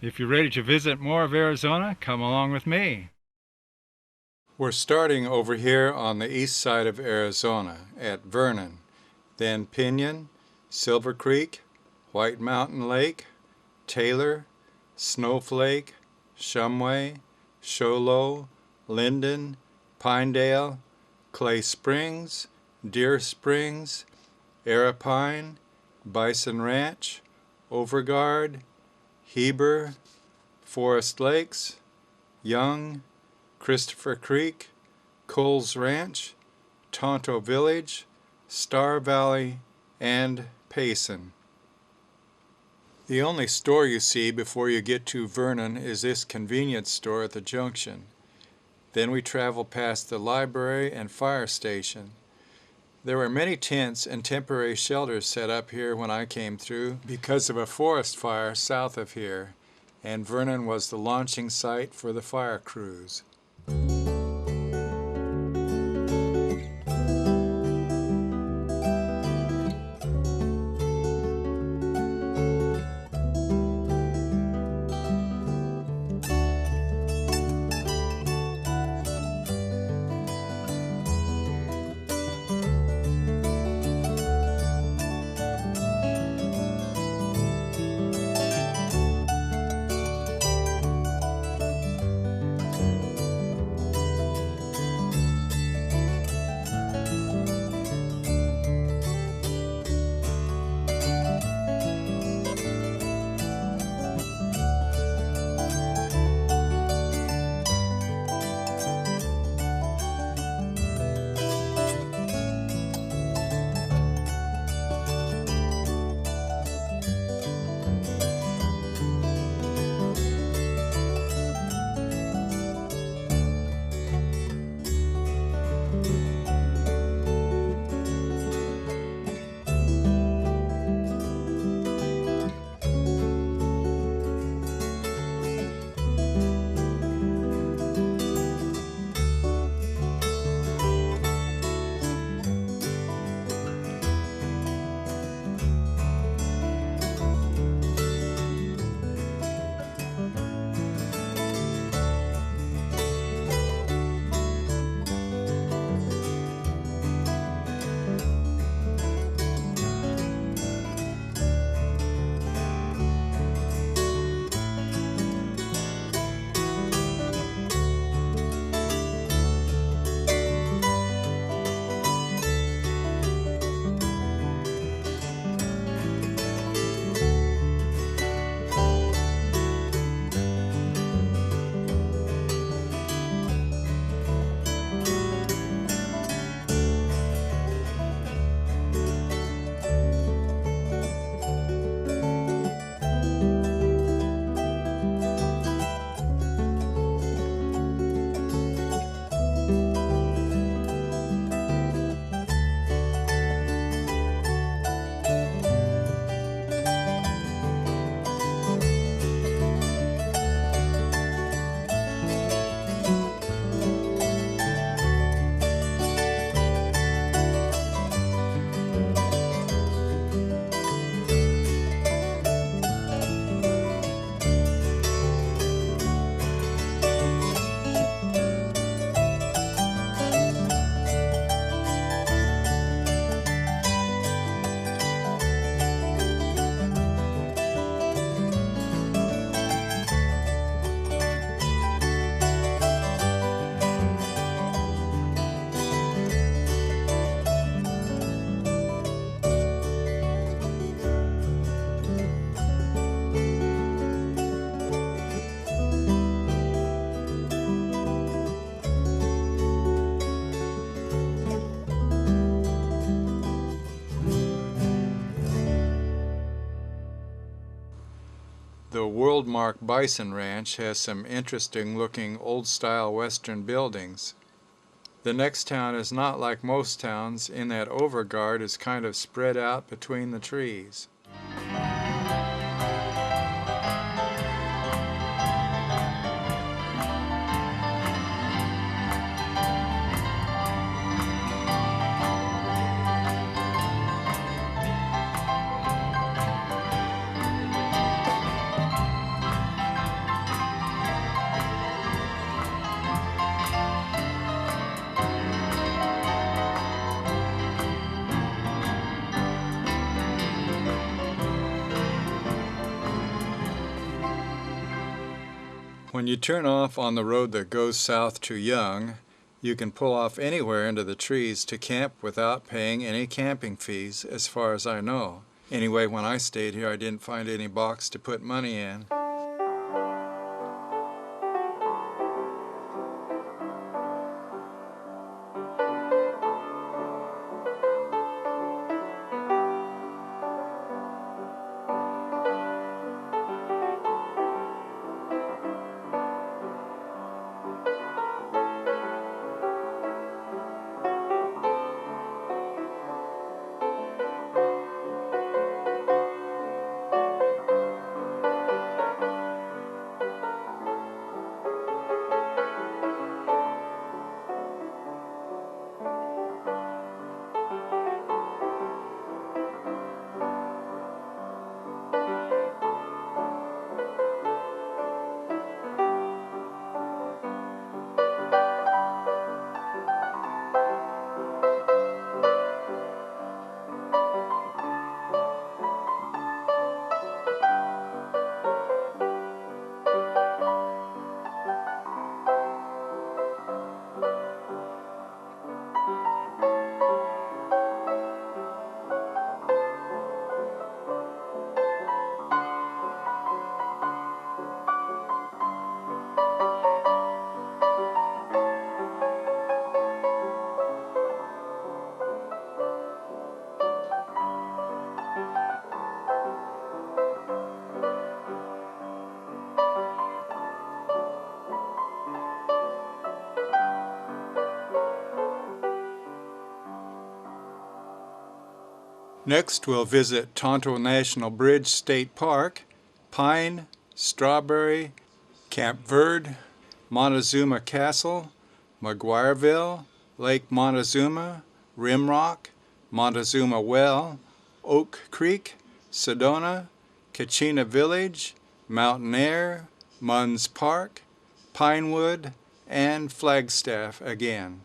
If you're ready to visit more of Arizona, come along with me. We're starting over here on the east side of Arizona at Vernon, then Pinion, Silver Creek, White Mountain Lake, Taylor, Snowflake, Shumway, Show Low, Linden, Pinedale, Clay Springs, Deer Springs, Arapine, Bison Ranch, Overguard, Heber, Forest Lakes, Young, Christopher Creek, Kohls Ranch, Tonto Village, Star Valley, and Payson. The only store you see before you get to Vernon is this convenience store at the junction. Then we travel past the library and fire station. There were many tents and temporary shelters set up here when I came through because of a forest fire south of here, and Vernon was the launching site for the fire crews. The Worldmark Bison Ranch has some interesting looking old-style western buildings. The next town is not like most towns in that Overguard is kind of spread out between the trees. When you turn off on the road that goes south to Young, you can pull off anywhere into the trees to camp without paying any camping fees, as far as I know. Anyway, when I stayed here, I didn't find any box to put money in. Next, we'll visit Tonto National Bridge State Park, Pine, Strawberry, Camp Verde, Montezuma Castle, McGuireville, Lake Montezuma, Rimrock, Montezuma Well, Oak Creek, Sedona, Kachina Village, Mountain Air, Munns Park, Pinewood, and Flagstaff again.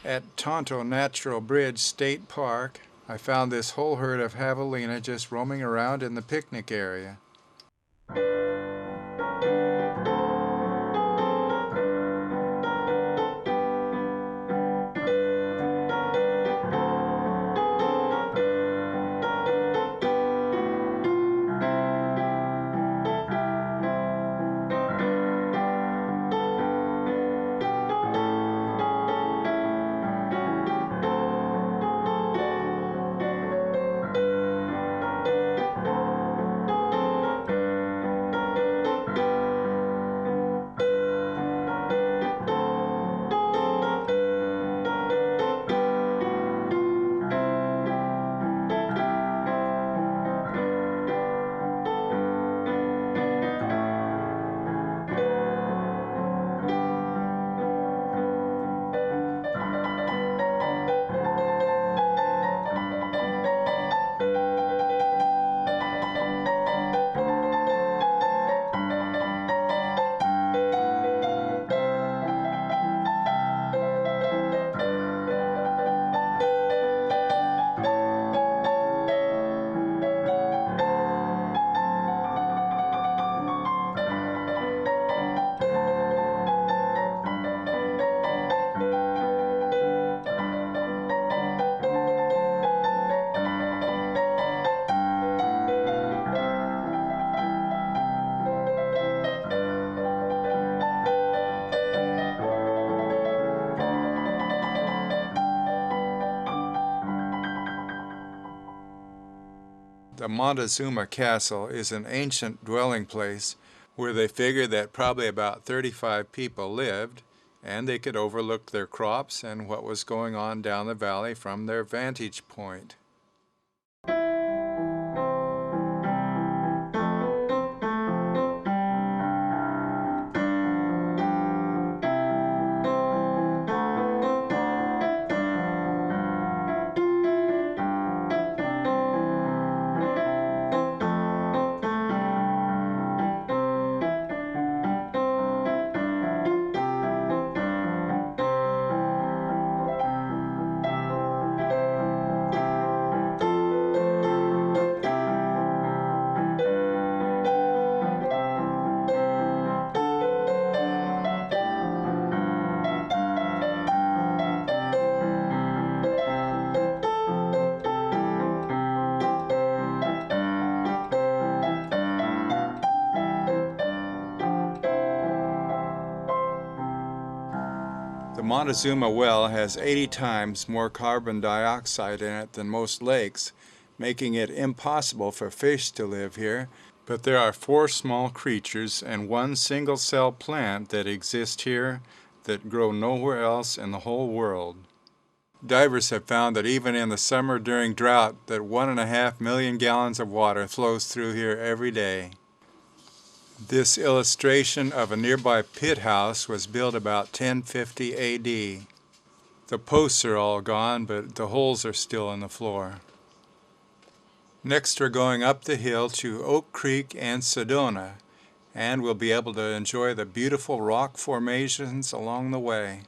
At Tonto Natural Bridge State Park, I found this whole herd of javelina just roaming around in the picnic area. The Montezuma Castle is an ancient dwelling place where they figured that probably about 35 people lived, and they could overlook their crops and what was going on down the valley from their vantage point. Montezuma well has 80 times more carbon dioxide in it than most lakes, making it impossible for fish to live here, but there are 4 small creatures and 1 single-cell plant that exist here that grow nowhere else in the whole world. Divers have found that even in the summer during drought that 1.5 million gallons of water flows through here every day. This illustration of a nearby pit house was built about 1050 AD. The posts are all gone, but the holes are still in the floor. Next we're going up the hill to Oak Creek and Sedona, and we'll be able to enjoy the beautiful rock formations along the way.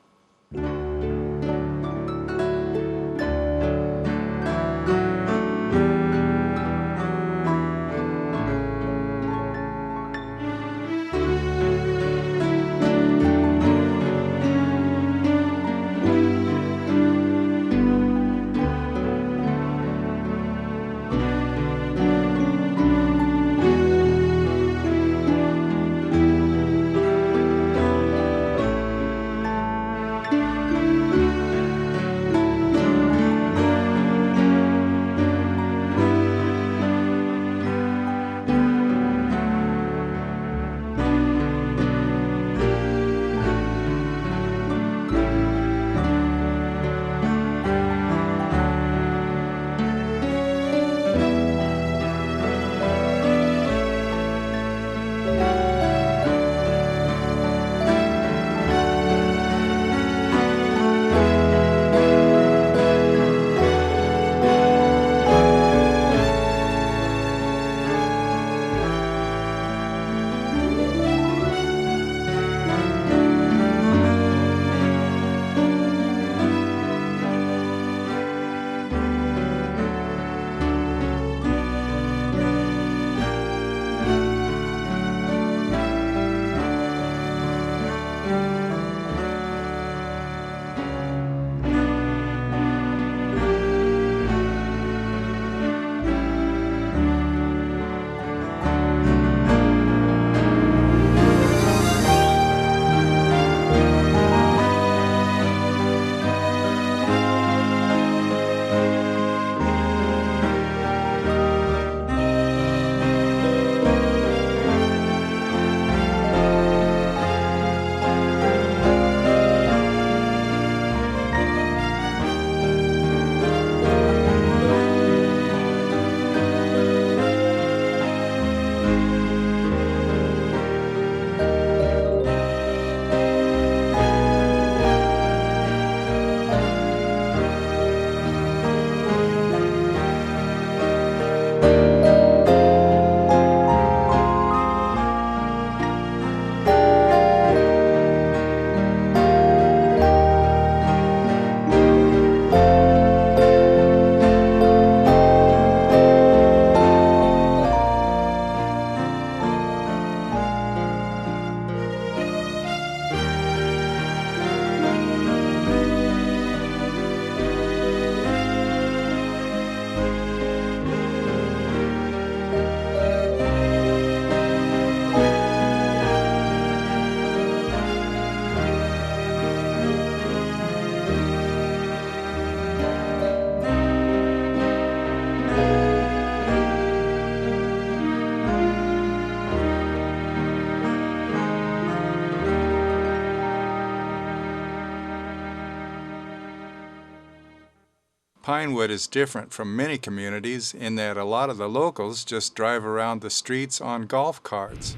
Pinewood is different from many communities in that a lot of the locals just drive around the streets on golf carts.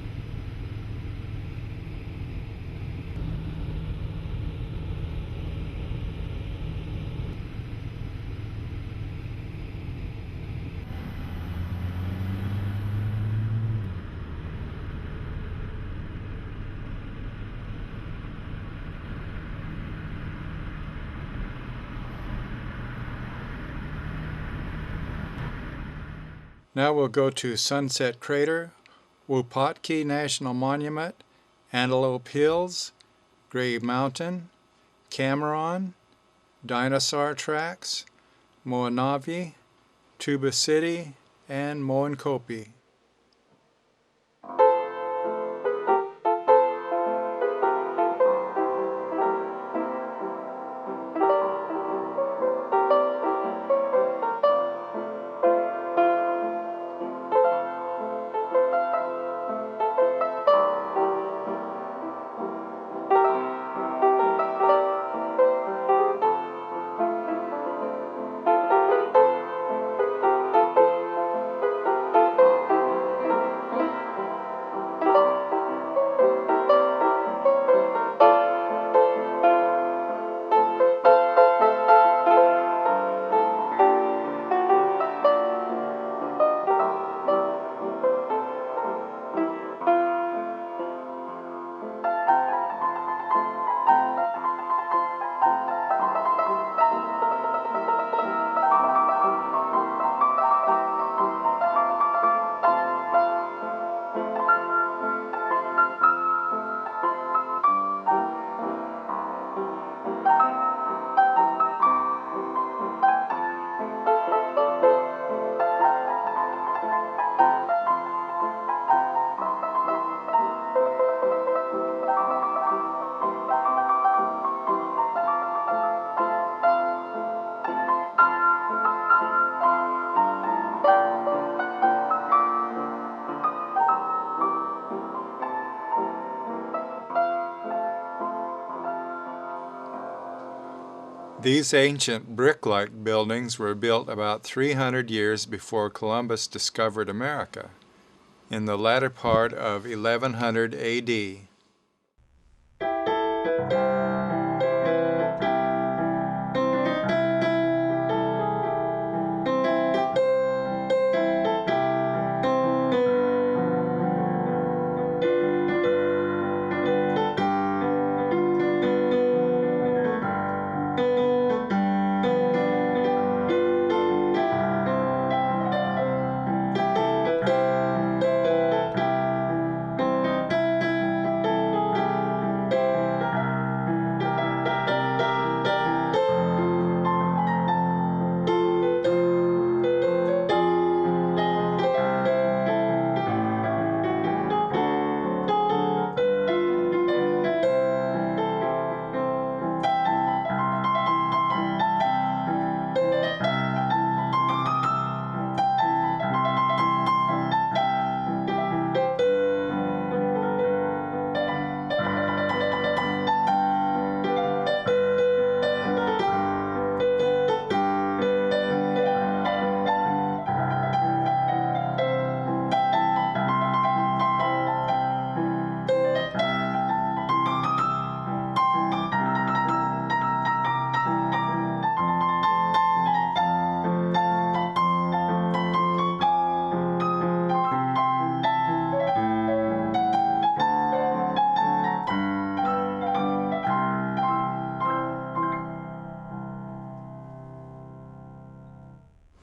Now we'll go to Sunset Crater, Wupatki National Monument, Antelope Hills, Gray Mountain, Cameron, Dinosaur Tracks, Moenave, Tuba City, and Moenkopi. These ancient brick-like buildings were built about 300 years before Columbus discovered America, in the latter part of 1100 AD.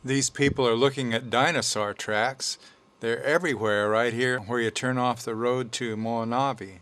These people are looking at dinosaur tracks. They're everywhere right here where you turn off the road to Moenave.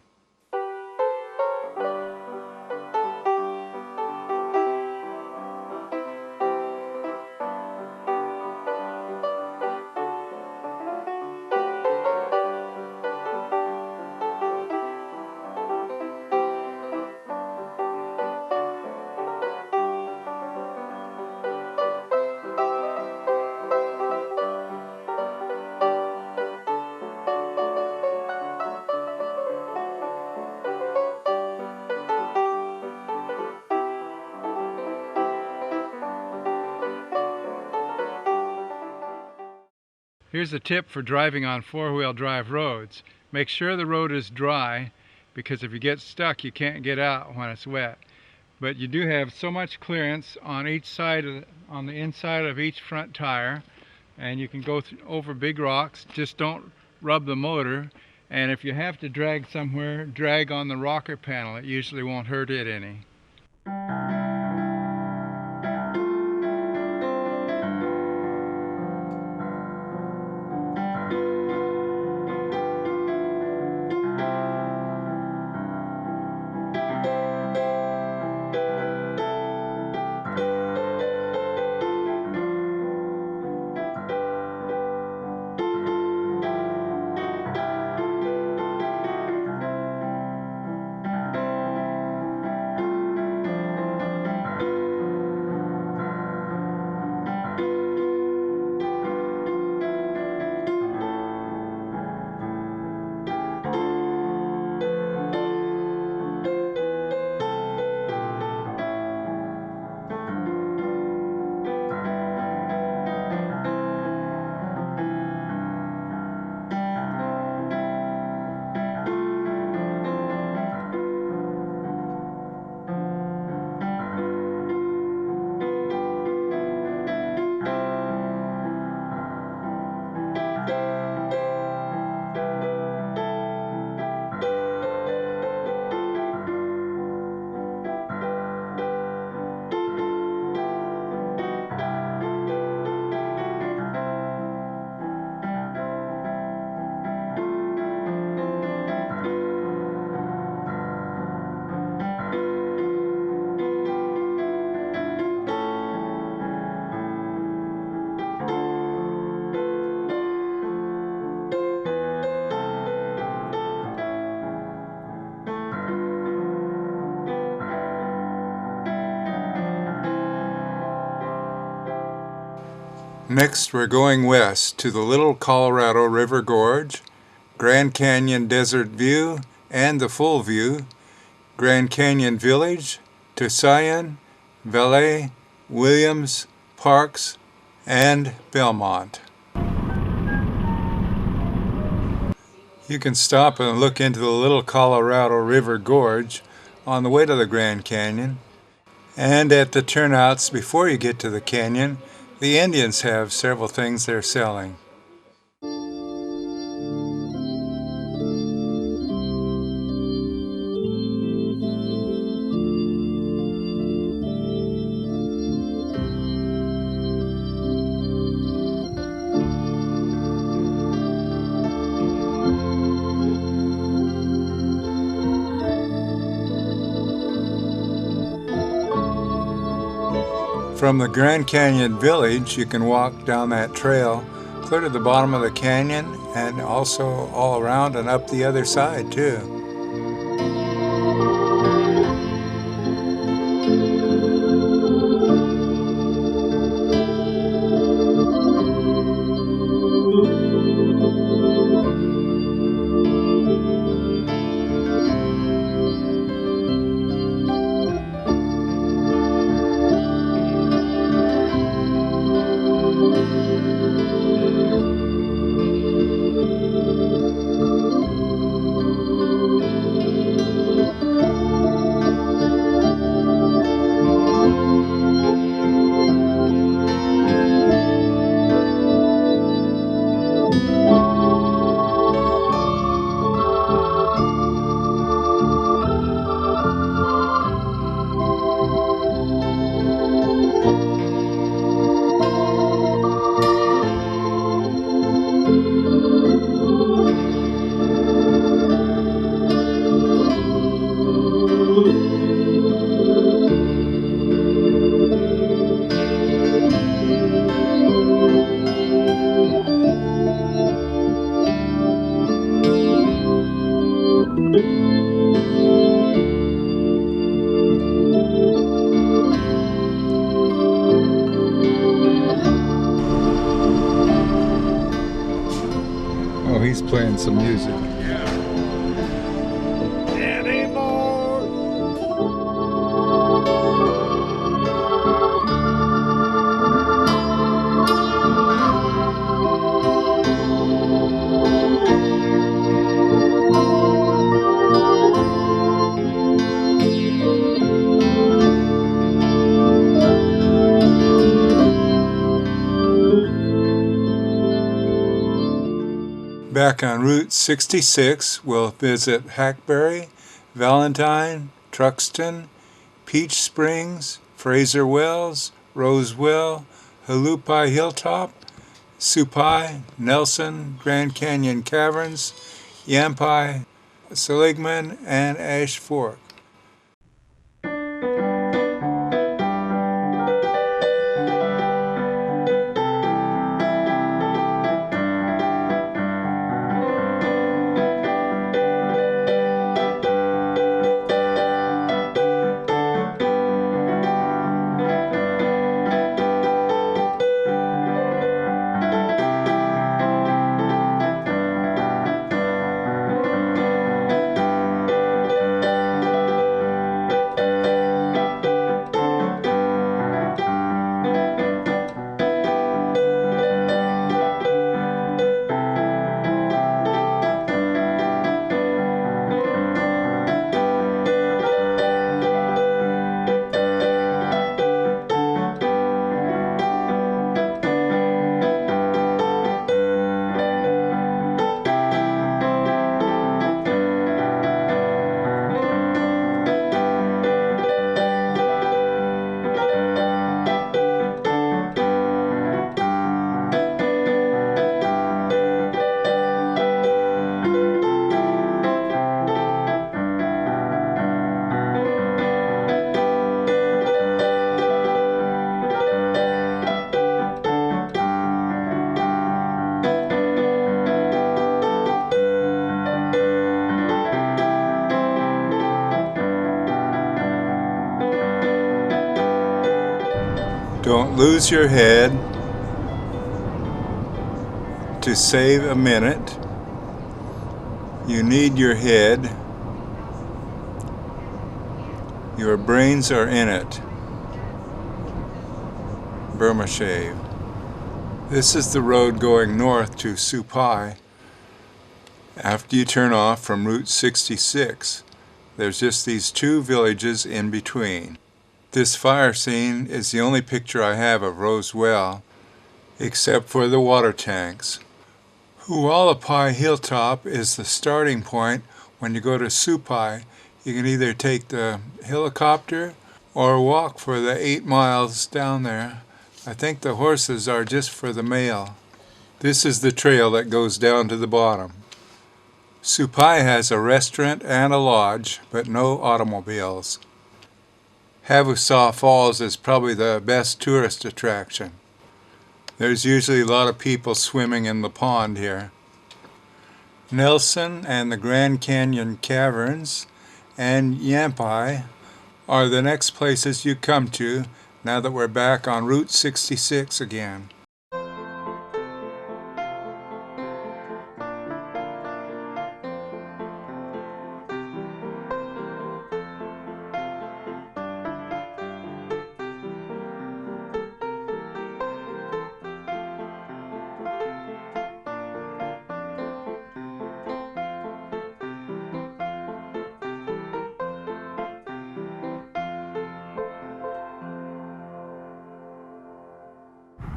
Here's a tip for driving on four-wheel drive roads. Make sure the road is dry, because if you get stuck you can't get out when it's wet. But you do have so much clearance on each side on the inside of each front tire, and you can go over big rocks. Just don't rub the motor, and if you have to drag somewhere, drag on the rocker panel. It usually won't hurt it any. Next, we're going west to the Little Colorado River Gorge, Grand Canyon Desert View and the Full View, Grand Canyon Village, Tusayan, Valle, Willliams, Parks, and Belmont. You can stop and look into the Little Colorado River Gorge on the way to the Grand Canyon. And at the turnouts before you get to the canyon, the Indians have several things they're selling. From the Grand Canyon Village, you can walk down that trail clear to the bottom of the canyon and also all around and up the other side too. Oh, he's playing some music. Back on Route 66, we'll visit Hackberry, Valentine, Truxton, Peach Springs, Fraser Wells, Rosewell, Hualapai Hilltop, Supai, Nelson, Grand Canyon Caverns, Yampai, Seligman, and Ash Fork. Don't lose your head. To save a minute, you need your head. Your brains are in it. Burma shave. This is the road going north to Supai. After you turn off from Route 66, there's just these two villages in between. This fire scene is the only picture I have of Rosewell, except for the water tanks. Hualapai Hilltop is the starting point. When you go to Supai, you can either take the helicopter or walk for the 8 miles down there. I think the horses are just for the mail. This is the trail that goes down to the bottom. Supai has a restaurant and a lodge, but no automobiles. Havasupai Falls is probably the best tourist attraction. There's usually a lot of people swimming in the pond here. Nelson and the Grand Canyon Caverns and Yampai are the next places you come to now that we're back on Route 66 again.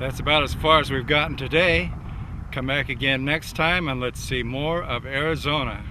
That's about as far as we've gotten today. Come back again next time and let's see more of Arizona.